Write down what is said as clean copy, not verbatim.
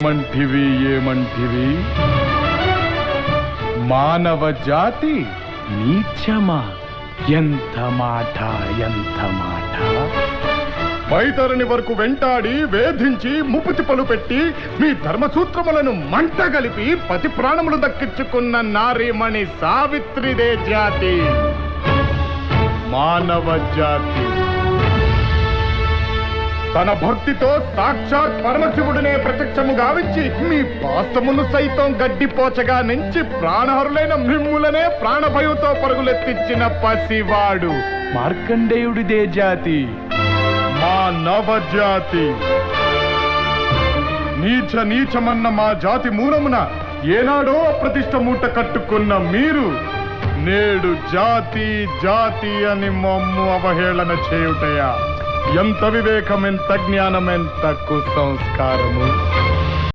ఏమంటివి మానవ జాతి నీచమా? ఎంత మాట! వైతరుని వరకు వెంటాడి వేధించి ముప్పుతిప్పలు పెట్టి మీ ధర్మసూత్రములను మంటగలిపి పతి ప్రాణములు దక్కించుకున్న నారీమణి సావిత్రిదే జాతి, మానవ జాతి. తన భక్తితో సాక్షాత్ పరమశివుడినే ప్రత్యక్షము గావించి మీ పాసమును సైతం గడ్డిపోచగా నుంచి ప్రాణహరులైన మిమ్ములనే ప్రాణభయంతో పరుగులెత్తించిన పసివాడు మార్కండేయుడిదే జాతి, మానవ జాతి. నీచమన్న మా జాతి మూలమున ఏనాడో అప్రతిష్ట మూట కట్టుకున్న మీరు నేడు జాతి అని మమ్ము అవహేళన చేయుటయా? ఎంత వివేకం, ఎంత జ్ఞానం, ఎంత కుసంస్కారము!